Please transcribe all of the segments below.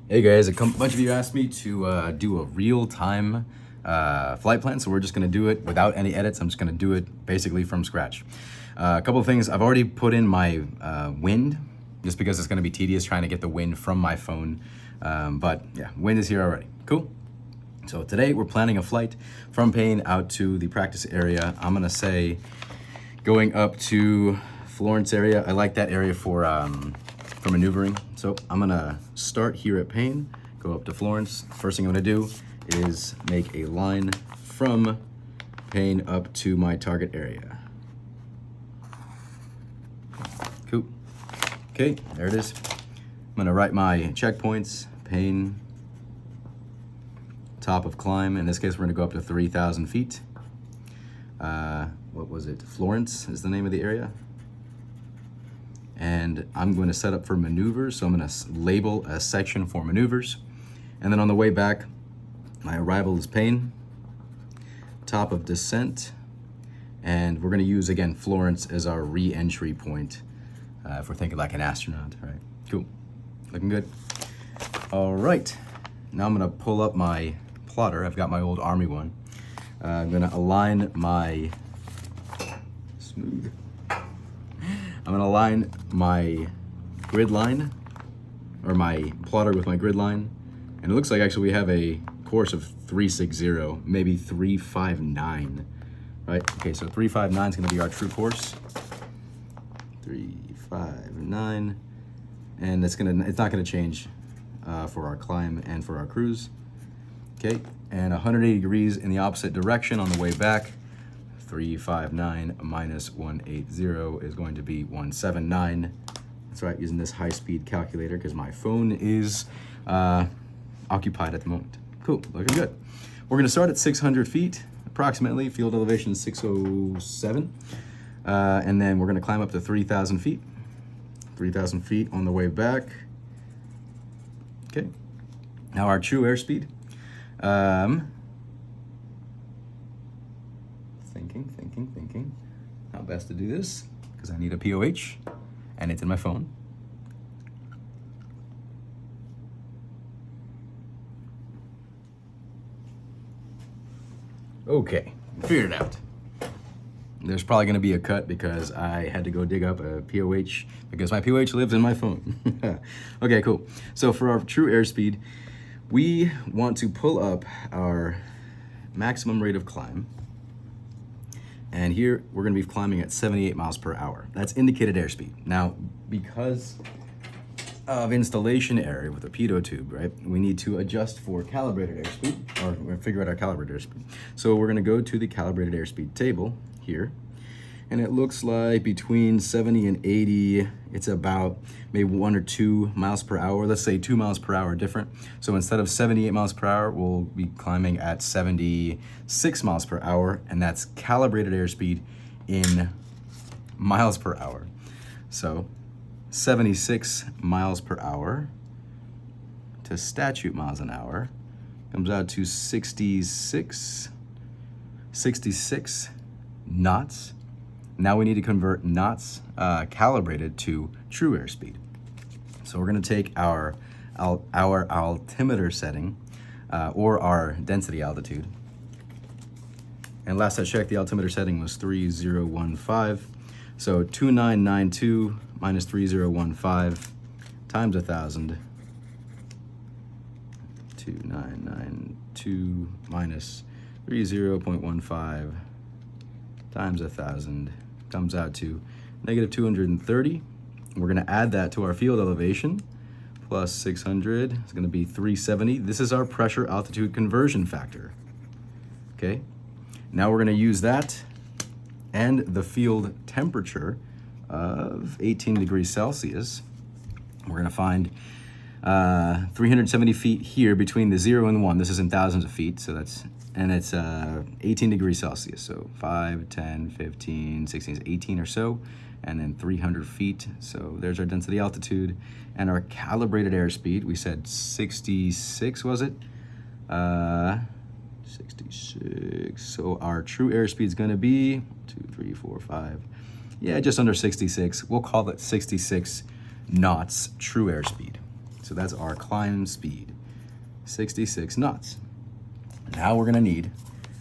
Hey guys, bunch of you asked me to do a real-time flight plan, so we're just gonna do it without any edits. I'm just gonna do it basically from scratch. A couple of things, I've already put in my wind, just because it's gonna be tedious trying to get the wind from my phone. But yeah, wind is here already, cool. So today we're planning a flight from Payne out to the practice area. I'm gonna say going up to Florence area. I like that area for maneuvering. So I'm gonna start here at Payne, go up to Florence. First thing I'm gonna do is make a line from Payne up to my target area. Cool. Okay, there it is. I'm gonna write my checkpoints. Payne, top of climb. In this case, we're gonna go up to 3,000 feet. What was it? Florence is the name of the area. And I'm going to set up for maneuvers. So I'm going to label a section for maneuvers. And then on the way back, my arrival is Payne, top of descent. And we're going to use, again, Florence as our re-entry point if we're thinking like an astronaut, right? Cool. Looking good. All right. Now I'm going to pull up my plotter. I've got my old Army one. I'm going to align my smooth. I'm gonna align my grid line, or my plotter with my grid line. And it looks like actually we have a course of 360, maybe 359, right? Okay, so 359 is gonna be our true course. 359, and it's not gonna change for our climb and for our cruise. Okay, and 180 degrees in the opposite direction on the way back. 359 minus 180 is going to be 179. That's right, using this high-speed calculator because my phone is occupied at the moment. Cool, looking good. We're gonna start at 600 feet, approximately. Field elevation is 607. And then we're gonna climb up to 3,000 feet. 3,000 feet on the way back. Okay, now our true airspeed. Thinking how best to do this, because I need a POH and it's in my phone. Okay, figured it out. There's probably gonna be a cut because I had to go dig up a POH because my POH lives in my phone. Okay, cool. So for our true airspeed, we want to pull up our maximum rate of climb. And here we're gonna be climbing at 78 miles per hour. That's indicated airspeed. Now, because of installation error with a pitot tube, right, we need to adjust for calibrated airspeed, or figure out our calibrated airspeed. So we're gonna go to the calibrated airspeed table here, and it looks like between 70 and 80, it's about maybe 1 or 2 miles per hour. Let's say 2 miles per hour different. So instead of 78 miles per hour, we'll be climbing at 76 miles per hour, and that's calibrated airspeed in miles per hour. So 76 miles per hour to statute miles an hour comes out to 66 knots. Now we need to convert knots calibrated to true airspeed. So we're gonna take our altimeter setting or our density altitude. And last I checked, the altimeter setting was 3015. So 2992 minus 3015 times 1,000. 2992 minus 30.15 times 1,000 comes out to negative 230. We're gonna add that to our field elevation, plus 600 is gonna be 370. This is our pressure altitude conversion factor, okay? Now we're gonna use that and the field temperature of 18 degrees Celsius. We're gonna find 370 feet here between the 0 and 1. This is in thousands of feet, so that's, and it's 18 degrees Celsius. So 5, 10, 15, 16, 18 or so, and then 300 feet. So there's our density altitude and our calibrated airspeed. We said 66, was it? 66. So our true airspeed is gonna be 2, 3, 4, 5. Yeah, just under 66. We'll call it 66 knots true airspeed. So that's our climb speed, 66 knots. Now we're gonna need,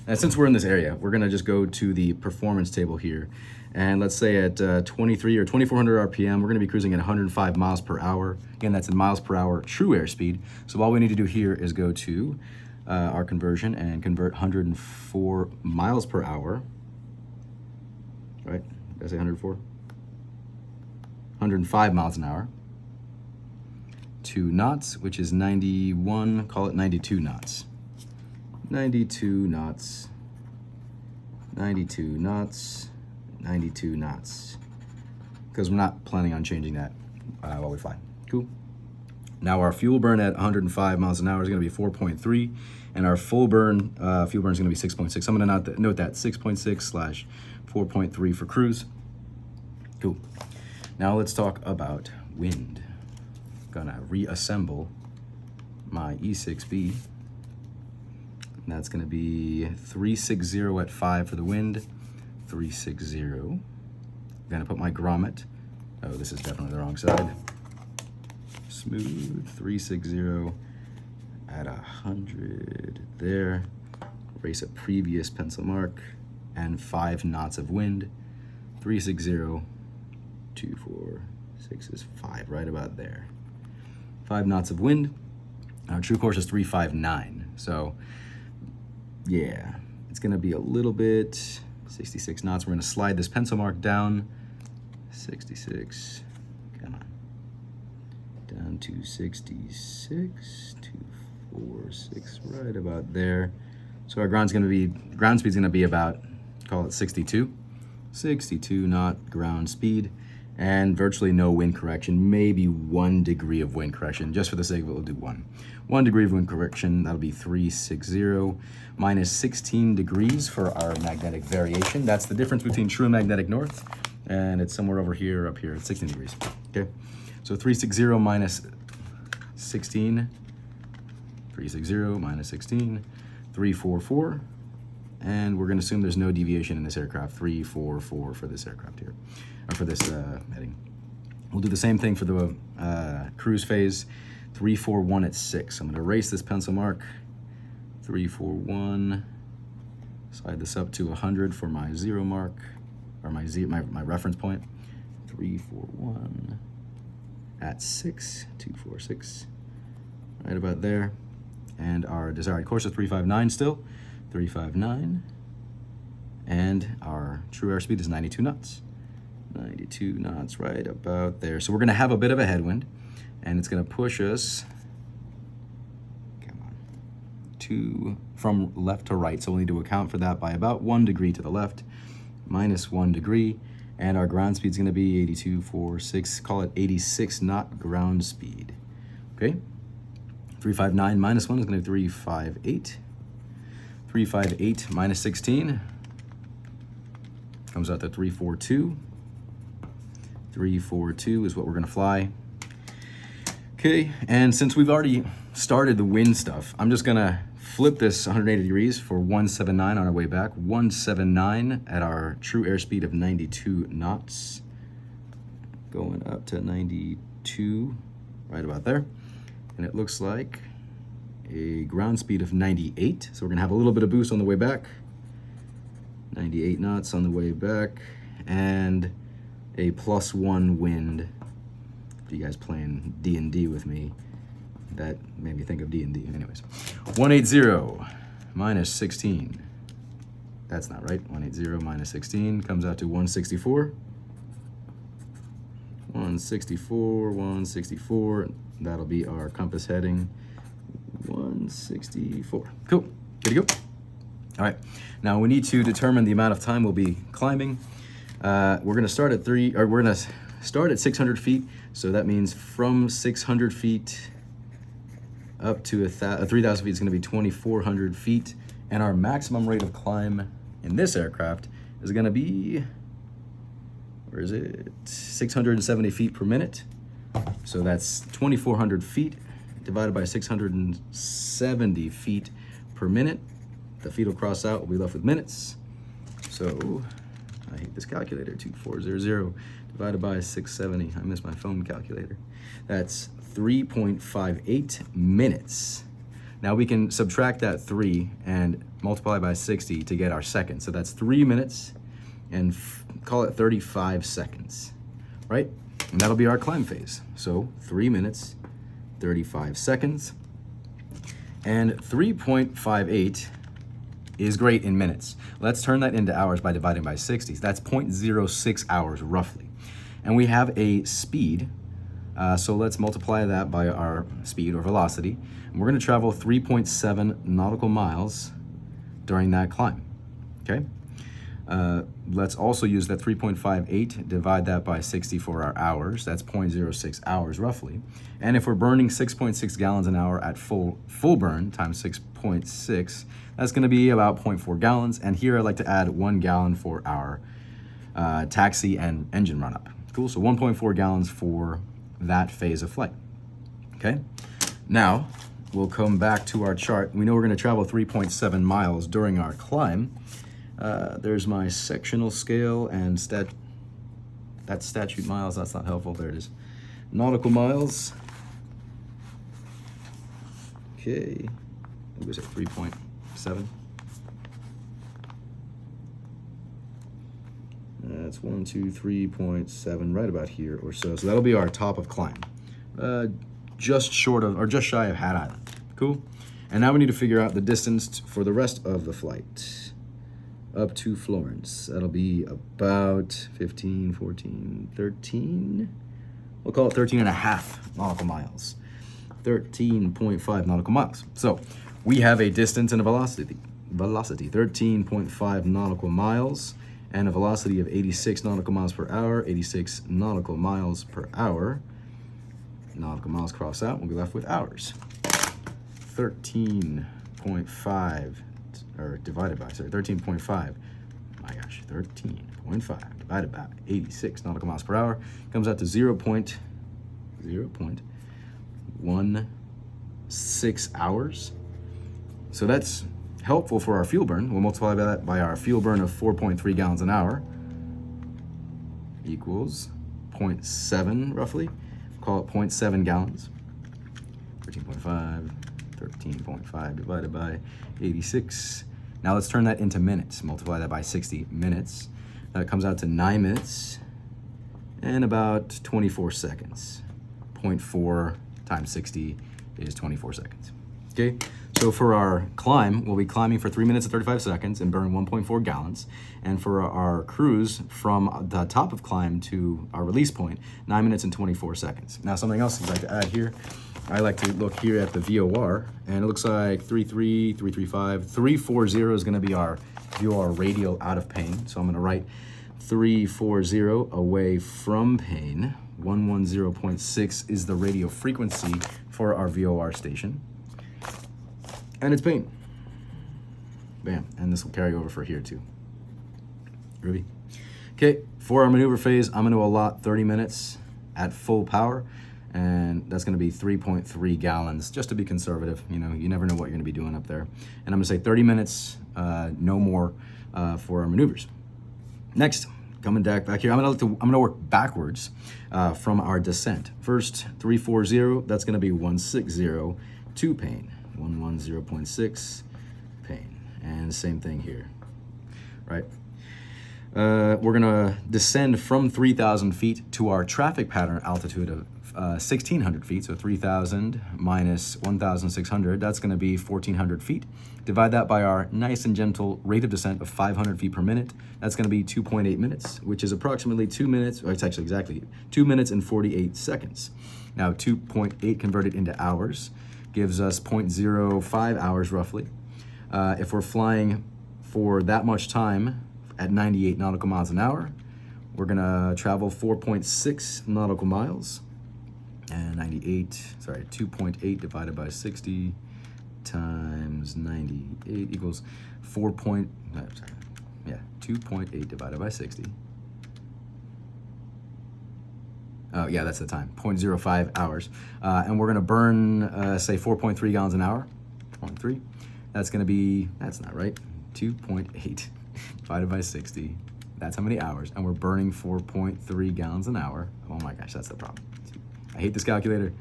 and since we're in this area, we're gonna just go to the performance table here. And let's say at 23 or 2400 RPM, we're gonna be cruising at 105 miles per hour. Again, that's in miles per hour true airspeed. So all we need to do here is go to our conversion and convert 104 miles per hour, right? Did I say 104? 105 miles an hour to knots, which is 91, call it 92 knots. 92 knots, 92 knots, 92 knots, because we're not planning on changing that while we fly. Cool. Now our fuel burn at 105 miles an hour is going to be 4.3, and our full burn fuel burn is going to be 6.6. I'm going to note that 6.6 / 4.3 for cruise. Cool. Now let's talk about wind. Gonna reassemble my E6B. That's gonna be 360 at 5 for the wind, 360. I'm gonna put my grommet. Oh, this is definitely the wrong side. Smooth, 360 at 100 there. Erase a previous pencil mark and 5 knots of wind. 360, 2, 4, 6 is 5, right about there. 5 knots of wind. Our true course is 359. So yeah, it's gonna be a little bit, 66 knots. We're gonna slide this pencil mark down, 66, come on, down to 66, 246, right about there. So our ground speed's gonna be about, call it 62 knot ground speed, and virtually no wind correction, maybe 1 degree of wind correction. Just for the sake of it, we'll do 1 degree of wind correction. That'll be 360 minus 16 degrees for our magnetic variation. That's the difference between true and magnetic north, and it's somewhere over here, up here at 16 degrees. Okay, so 360 minus 16, 360 minus 16, 344. And we're going to assume there's no deviation in this aircraft, 344 for this aircraft here, or for this heading. We'll do the same thing for the cruise phase, 341 at 6. I'm going to erase this pencil mark, 341, slide this up to 100 for my 0 mark, or my reference point, 341 at 6, 246, right about there. And our desired course is 359 still. 359, and our true airspeed is 92 knots. 92 knots, right about there. So we're gonna have a bit of a headwind, and it's gonna push us, come on, from left to right. So we'll need to account for that by about 1 degree to the left, minus 1 degree, and our ground speed's gonna be 8246, call it 86 knot ground speed, okay? 359 minus 1 is gonna be 358. 358 minus 16 comes out to 342. 342 is what we're gonna fly. Okay, and since we've already started the wind stuff, I'm just gonna flip this 180 degrees for 179 on our way back. 179 at our true airspeed of 92 knots. Going up to 92, right about there. And it looks like a ground speed of 98. So we're gonna have a little bit of boost on the way back. 98 knots on the way back, and a +1 wind. If you guys playing D&D with me, that made me think of D&D. Anyways, 180 minus 16. That's not right. 180 minus 16 comes out to 164. 164, 164. That'll be our compass heading. 164. Cool. Good to go. All right. Now we need to determine the amount of time we'll be climbing. We're going to start at 600 feet. So that means from 600 feet up to 3,000 feet is going to be 2,400 feet. And our maximum rate of climb in this aircraft is going to be, where is it? 670 feet per minute. So that's 2,400 feet divided by 670 feet per minute. The feet will cross out, we'll be left with minutes. So I hate this calculator, 2400 divided by 670. I miss my phone calculator. That's 3.58 minutes. Now we can subtract that 3 and multiply by 60 to get our seconds. So that's 3 minutes and call it 35 seconds, right? And that'll be our climb phase. So 3 minutes, 35 seconds. And 3.58 is great in minutes. Let's turn that into hours by dividing by 60. That's 0.06 hours roughly. And we have a speed, so let's multiply that by our speed or velocity. And we're gonna travel 3.7 nautical miles during that climb, okay? Let's also use that 3.58, divide that by 60 for our hours. That's 0.06 hours roughly. And if we're burning 6.6 gallons an hour at full burn times 6.6, that's gonna be about 0.4 gallons. And here I'd like to add 1 gallon for our taxi and engine run up. Cool, so 1.4 gallons for that phase of flight, okay? Now, we'll come back to our chart. We know we're gonna travel 3.7 miles during our climb. There's my sectional scale and that's statute miles. That's not helpful. There it is. Nautical miles. Okay. It was at 3.7. That's 3.7, right about here or so. So that'll be our top of climb. Just short of, or just shy of Hat Island. Cool. And now we need to figure out the distance for the rest of the flight up to Florence. That'll be about 15, 14, 13. We'll call it 13 and a half nautical miles. 13.5 nautical miles. So we have a distance and a velocity, 13.5 nautical miles and a velocity of 86 nautical miles per hour, 86 nautical miles per hour. Nautical miles cross out, we'll be left with hours. 13.5 or divided by, 13.5, my gosh, 13.5 divided by 86 nautical miles per hour comes out to 0.16 hours. So that's helpful for our fuel burn. We'll multiply that by our fuel burn of 4.3 gallons an hour equals 0.7 roughly. Call it 0.7 gallons. 13.5 divided by 86. Now let's turn that into minutes. Multiply that by 60 minutes. That comes out to 9 minutes and about 24 seconds. 0.4 times 60 is 24 seconds. Okay, so for our climb, we'll be climbing for 3 minutes and 35 seconds and burn 1.4 gallons. And for our cruise from the top of climb to our release point, 9 minutes and 24 seconds. Now something else I'd like to add here. I like to look here at the VOR, and it looks like 33, 335, 340 is gonna be our VOR radial out of pain. So I'm gonna write 340 away from pain. 110.6 is the radio frequency for our VOR station. And it's pain. Bam, and this will carry over for here too. Groovy. Okay, for our maneuver phase, I'm gonna allot 30 minutes at full power. And that's gonna be 3.3 gallons, just to be conservative. You know, you never know what you're gonna be doing up there. And I'm gonna say 30 minutes, no more, for our maneuvers. Next, coming back here, I'm gonna work backwards from our descent. First, 340, that's gonna be 160 to pain. 110.6 pain. And same thing here, right? We're gonna descend from 3,000 feet to our traffic pattern altitude of 1,600 feet, so 3,000 minus 1,600, that's gonna be 1,400 feet. Divide that by our nice and gentle rate of descent of 500 feet per minute. That's gonna be 2.8 minutes, which is approximately 2 minutes, or it's actually exactly 2 minutes and 48 seconds. Now 2.8 converted into hours gives us 0.05 hours roughly. If we're flying for that much time at 98 nautical miles an hour, we're gonna travel 4.6 nautical miles. And 2.8 divided by 60 times 98 equals 2.8 divided by 60. Oh yeah, that's the time, 0.05 hours. And we're gonna burn, say 4.3 gallons an hour, 0.3. That's gonna be, that's not right, 2.8 divided by 60. That's how many hours, and we're burning 4.3 gallons an hour. Oh my gosh, that's the problem. I hate this calculator.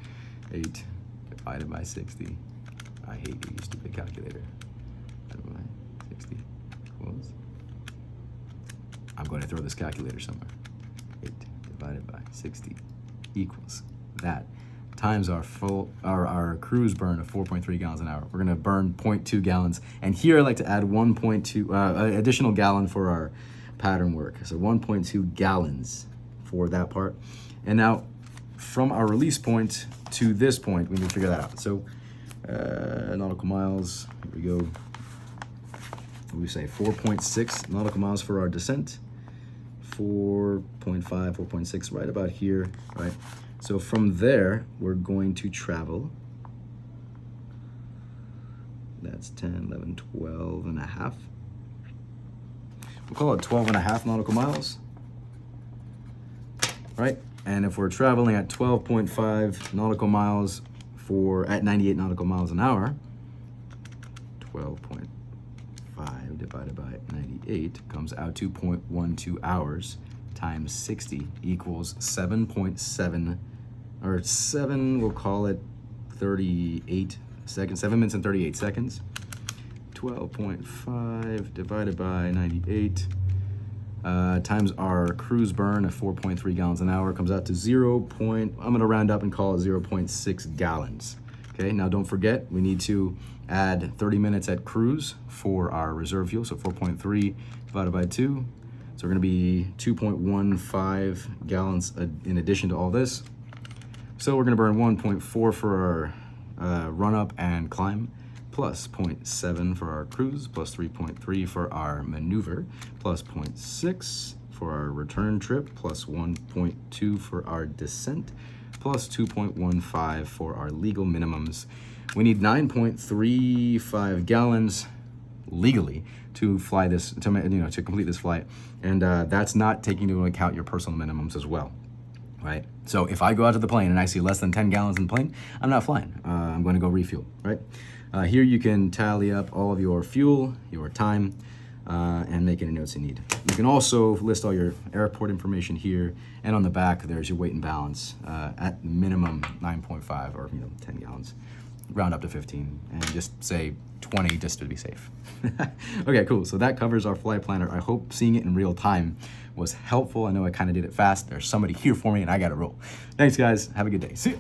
8 divided by 60. I hate you, stupid calculator. Divided by 60 equals. I'm going to throw this calculator somewhere. 8 divided by 60 equals that times our cruise burn of 4.3 gallons an hour. We're going to burn 0.2 gallons. And here I like to add 1.2 additional gallon for our pattern work. So 1.2 gallons for that part. And now from our release point to this point, we need to figure that out. So nautical miles, here we go. We say 4.6 nautical miles for our descent. 4.5, 4.6, right about here, right? So from there, we're going to travel. That's 10, 11, 12 and a half. We'll call it 12 and a half nautical miles, right? And if we're traveling at 12.5 nautical miles at 98 nautical miles an hour, 12.5 divided by 98 comes out to 0.12 hours times 60 equals 7.7, or 7, we'll call it 38 seconds, 7 minutes and 38 seconds. 12.5 divided by 98 times our cruise burn of 4.3 gallons an hour comes out to I'm gonna round up and call it 0.6 gallons. Okay, now don't forget, we need to add 30 minutes at cruise for our reserve fuel, so 4.3 divided by 2. So we're gonna be 2.15 gallons in addition to all this. So we're gonna burn 1.4 for our run up and climb, plus 0.7 for our cruise, plus 3.3 for our maneuver, plus 0.6 for our return trip, plus 1.2 for our descent, plus 2.15 for our legal minimums. We need 9.35 gallons legally to fly this, to complete this flight. And that's not taking into account your personal minimums as well, right? So if I go out to the plane and I see less than 10 gallons in the plane, I'm not flying. I'm going to go refuel, right? Here you can tally up all of your fuel, your time, and make any notes you need. You can also list all your airport information here, and on the back there's your weight and balance at minimum 9.5 or 10 gallons. Round up to 15 and just say 20 just to be safe. Okay, cool. So that covers our flight planner. I hope seeing it in real time was helpful. I know I kind of did it fast. There's somebody here for me and I got to roll. Thanks, guys. Have a good day. See ya.